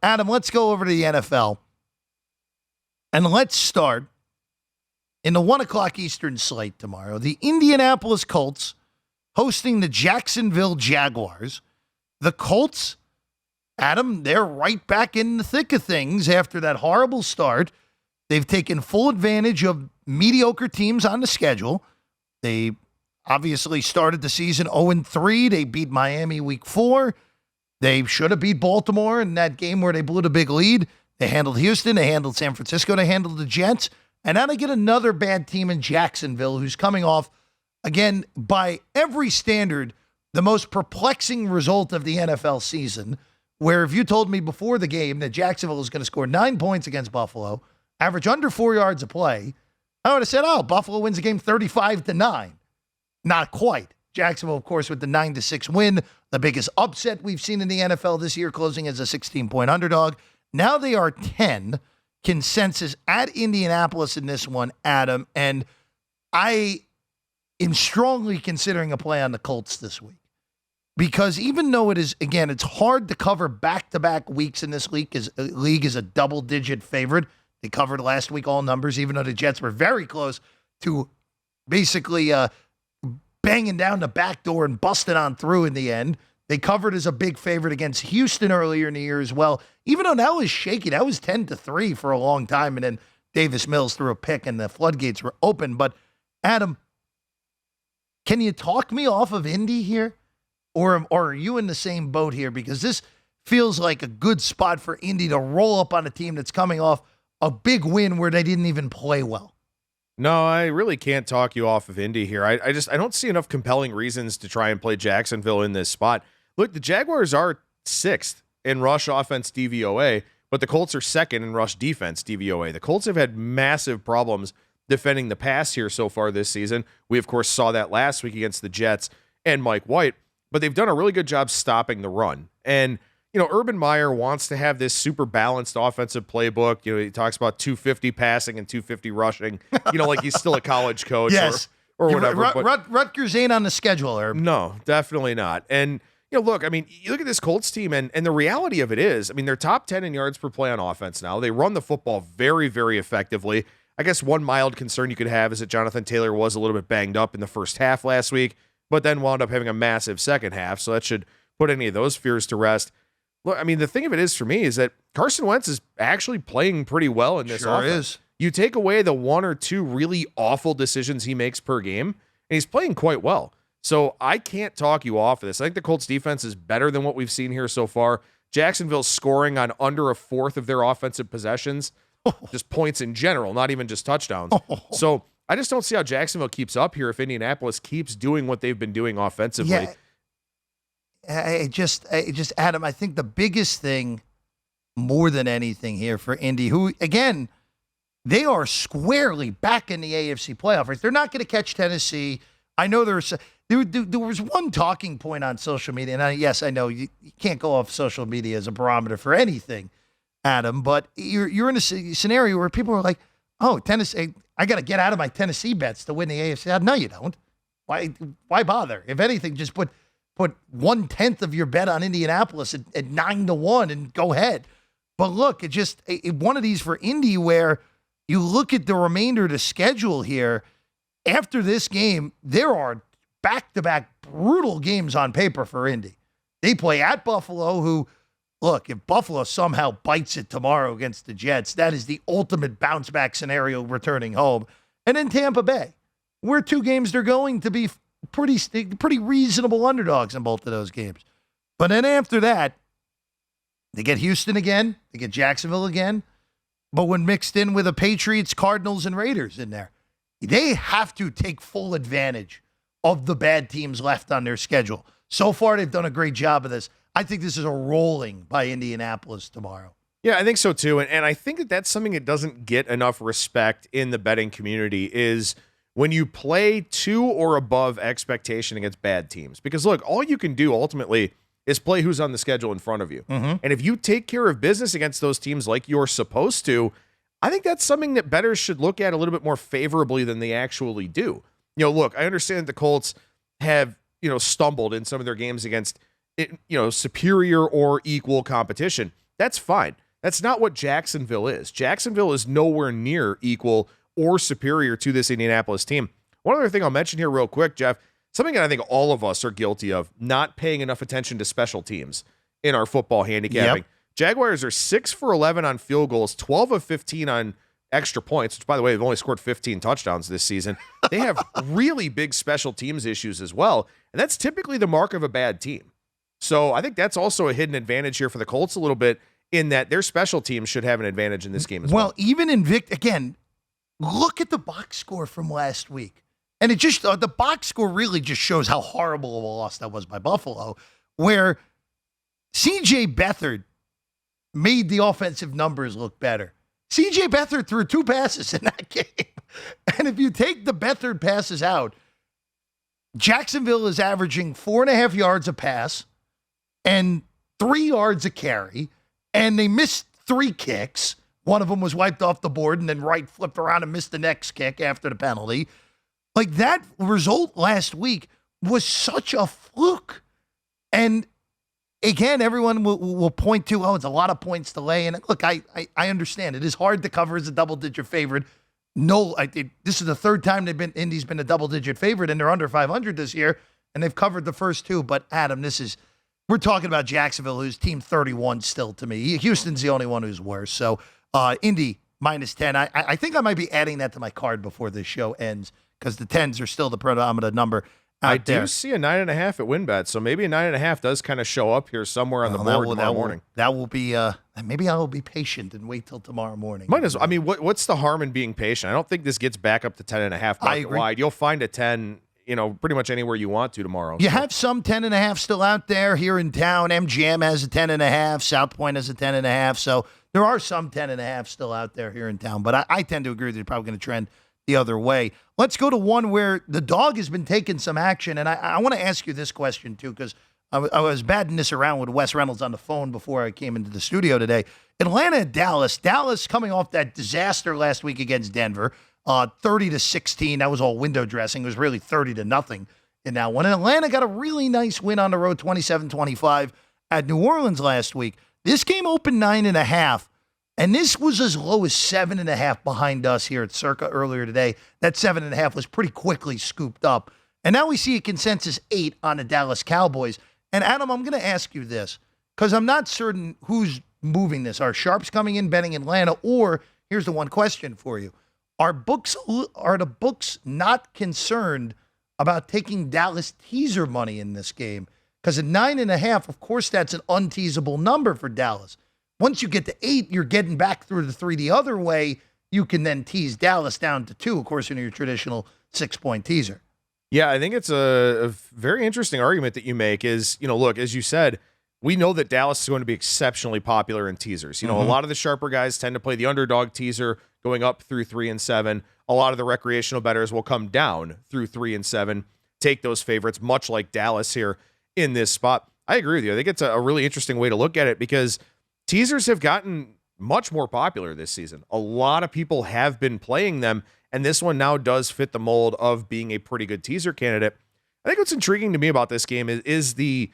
Adam, let's go over to the NFL. And let's start in the 1 o'clock Eastern slate tomorrow. The Indianapolis Colts hosting the Jacksonville Jaguars. The Colts, Adam, they're right back in the thick of things after that horrible start. They've taken full advantage of mediocre teams on the schedule. They obviously started the season 0-3. They beat Miami week 4. They should have beat Baltimore in that game where they blew the big lead. They handled Houston. They handled San Francisco. They handled the Jets. And now they get another bad team in Jacksonville who's coming off, again, by every standard, the most perplexing result of the NFL season, where if you told me before the game that Jacksonville was going to score 9 points against Buffalo, average under 4 yards a play, I would have said, oh, Buffalo wins the game 35-9. Not quite. Jacksonville, of course, with the 9-6 win, the biggest upset we've seen in the NFL this year, closing as a 16-point underdog. Now they are 10 consensus at Indianapolis in this one, Adam, and I am strongly considering a play on the Colts this week. Because even though it is, again, it's hard to cover back-to-back weeks in this league is a double-digit favorite. They covered last week all numbers, even though the Jets were very close to basically banging down the back door and busting on through in the end. They covered as a big favorite against Houston earlier in the year as well. Even though that was shaky, that was 10-3 for a long time, and then Davis Mills threw a pick and the floodgates were open. But, Adam, can you talk me off of Indy here? Or are you in the same boat here? Because this feels like a good spot for Indy to roll up on a team that's coming off a big win where they didn't even play well. No, I really can't talk you off of Indy here. I don't see enough compelling reasons to try and play Jacksonville in this spot. Look, the Jaguars are 6th in rush offense DVOA, but the Colts are 2nd in rush defense DVOA. The Colts have had massive problems defending the pass here so far this season. We, of course, saw that last week against the Jets and Mike White, but they've done a really good job stopping the run. And, Urban Meyer wants to have this super balanced offensive playbook. He talks about 250 passing and 250 rushing, like he's still a college coach yes. or whatever. Rutgers ain't on the schedule, Herb. No, definitely not. And, look, you look at this Colts team, and the reality of it is, they're top 10 in yards per play on offense now. They run the football very, very effectively. I guess one mild concern you could have is that Jonathan Taylor was a little bit banged up in the first half last week, but then wound up having a massive second half, so that should put any of those fears to rest. Look, the thing of it is for me is that Carson Wentz is actually playing pretty well in this offense. Is. You take away the 1 or 2 really awful decisions he makes per game, and he's playing quite well. So I can't talk you off of this. I think the Colts defense is better than what we've seen here so far. Jacksonville's scoring on under a fourth of their offensive possessions, just points in general, not even just touchdowns. So I just don't see how Jacksonville keeps up here if Indianapolis keeps doing what they've been doing offensively. Yeah. Adam, I think the biggest thing more than anything here for Indy, who, again, they are squarely back in the AFC playoff race. They're not going to catch Tennessee. I know there was one talking point on social media, and I know you can't go off social media as a barometer for anything, Adam, but you're in a scenario where people are like, oh, Tennessee, I got to get out of my Tennessee bets to win the AFC. No, you don't. Why bother? If anything, just put 1/10 of your bet on Indianapolis at 9-1 and go ahead. But look, it's one of these for Indy where you look at the remainder of the schedule here. After this game, there are back-to-back brutal games on paper for Indy. They play at Buffalo, who, look, if Buffalo somehow bites it tomorrow against the Jets, that is the ultimate bounce-back scenario returning home. And then Tampa Bay, where 2 games they're going to be pretty reasonable underdogs in both of those games. But then after that, they get Houston again, they get Jacksonville again. But when mixed in with the Patriots, Cardinals, and Raiders in there, they have to take full advantage of the bad teams left on their schedule. So far, they've done a great job of this. I think this is a rolling by Indianapolis tomorrow. Yeah, I think so too. And I think that that's something that doesn't get enough respect in the betting community is when you play to or above expectation against bad teams. Because look, all you can do ultimately is play who's on the schedule in front of you. Mm-hmm. And if you take care of business against those teams like you're supposed to, I think that's something that bettors should look at a little bit more favorably than they actually do. Look, I understand the Colts have, stumbled in some of their games against, superior or equal competition. That's fine. That's not what Jacksonville is. Jacksonville is nowhere near equal or superior to this Indianapolis team. One other thing I'll mention here real quick, Jeff, something that I think all of us are guilty of, not paying enough attention to special teams in our football handicapping. Yep. Jaguars are 6 for 11 on field goals, 12 of 15 on extra points, which, by the way, they've only scored 15 touchdowns this season. They have really big special teams issues as well, and that's typically the mark of a bad team. So I think that's also a hidden advantage here for the Colts a little bit, in that their special teams should have an advantage in this game as well. Well, even in again, look at the box score from last week. And it just, the box score really just shows how horrible of a loss that was by Buffalo, where C.J. Beathard made the offensive numbers look better. C.J. Beathard threw 2 passes in that game. And if you take the Beathard passes out, Jacksonville is averaging 4.5 yards a pass and 3 yards a carry, and they missed 3 kicks. One of them was wiped off the board, and then Wright flipped around and missed the next kick after the penalty. Like, that result last week was such a fluke. And again, everyone will point to, it's a lot of points to lay. And look, I understand. It is hard to cover as a double-digit favorite. No, this is the third time Indy's been a double-digit favorite, and they're under 500 this year, and they've covered the first 2. But, Adam, we're talking about Jacksonville, who's team 31 still to me. Houston's the only one who's worse. So, Indy, -10. I think I might be adding that to my card before this show ends, because the 10s are still the predominant number out there. I do see a 9.5 at WinBet, so maybe a 9.5 does kind of show up here somewhere on the board tomorrow morning. That will be, maybe I will be patient and wait till tomorrow morning. Might as well. I mean, what's the harm in being patient? I don't think this gets back up to 10.5 market wide. You'll find a 10, pretty much anywhere you want to tomorrow. You have some 10.5 still out there here in town. MGM has a 10.5. South Point has a 10.5. So there are some 10.5 still out there here in town. But I tend to agree that they're probably going to trend the other way. Let's go to one where the dog has been taking some action. And I want to ask you this question, too, because I was batting this around with Wes Reynolds on the phone before I came into the studio today. Atlanta and Dallas. Dallas coming off that disaster last week against Denver, 30-16. That was all window dressing. It was really 30-0 in that one. And Atlanta got a really nice win on the road, 27-25 at New Orleans last week. This game opened 9.5. And this was as low as 7.5 behind us here at Circa earlier today. That 7.5 was pretty quickly scooped up. And now we see a consensus 8 on the Dallas Cowboys. And Adam, I'm going to ask you this, because I'm not certain who's moving this. Are sharps coming in betting Atlanta? Or here's the one question for you. Are the books not concerned about taking Dallas teaser money in this game? Because at 9.5, of course, that's an unteasable number for Dallas. Once you get to 8, you're getting back through the 3 the other way. You can then tease Dallas down to 2, of course, in your traditional 6-point teaser. Yeah, I think it's a very interesting argument that you make is, look, as you said, we know that Dallas is going to be exceptionally popular in teasers. A lot of the sharper guys tend to play the underdog teaser going up through 3 and 7. A lot of the recreational bettors will come down through 3 and 7, take those favorites, much like Dallas here in this spot. I agree with you. I think it's a really interesting way to look at it, because teasers have gotten much more popular this season. A lot of people have been playing them, and this one now does fit the mold of being a pretty good teaser candidate. I think what's intriguing to me about this game is the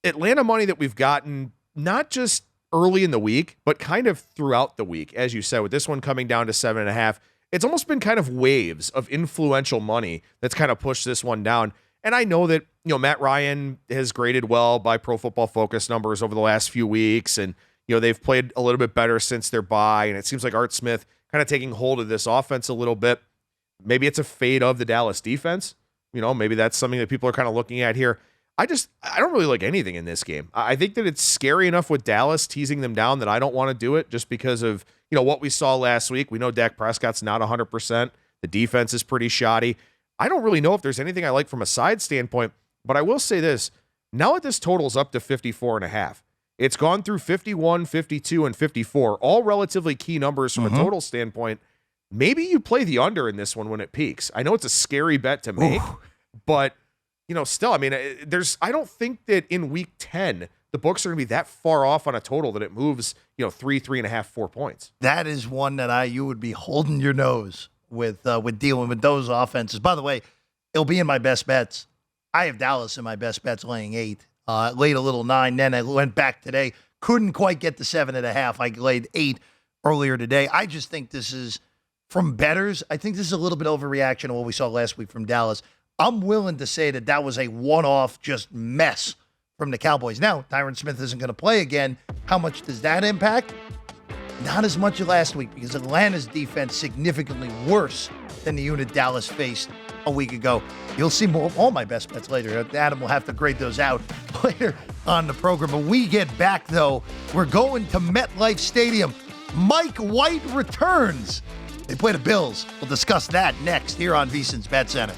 Atlanta money that we've gotten, not just early in the week, but kind of throughout the week. As you said, with this one coming down to 7.5, it's almost been kind of waves of influential money that's kind of pushed this one down. And I know that, Matt Ryan has graded well by Pro Football Focus numbers over the last few weeks, and they've played a little bit better since their bye, and it seems like Art Smith kind of taking hold of this offense a little bit. Maybe it's a fade of the Dallas defense. Maybe that's something that people are kind of looking at here. I don't really like anything in this game. I think that it's scary enough with Dallas teasing them down that I don't want to do it, just because of, what we saw last week. We know Dak Prescott's not 100%. The defense is pretty shoddy. I don't really know if there's anything I like from a side standpoint, but I will say this. Now that this total's up to 54.5, it's gone through 51, 52, and 54, all relatively key numbers from a total standpoint. Maybe you play the under in this one when it peaks. I know it's a scary bet to make, but still, I mean, I don't think that in week 10, the books are going to be that far off on a total that it moves, 3.5, 4 points. That is one that you would be holding your nose with dealing with those offenses. By the way, it'll be in my best bets. I have Dallas in my best bets laying 8. Laid a little 9. Then I went back today, Couldn't quite get to 7.5. I laid 8 earlier today. I just think this is, from bettors, I think this is a little bit overreaction to what we saw last week from Dallas. I'm willing to say that was a one-off just mess from the Cowboys. Now, Tyron Smith isn't going to play again. How much does that impact? Not as much as last week, because Atlanta's defense significantly worse than the unit Dallas faced a week ago. You'll see more all my best bets later. Adam will have to grade those out later on the program. When we get back, though, we're going to MetLife Stadium. Mike White returns. They play the Bills. We'll discuss that next here on VSiN's BetCenter.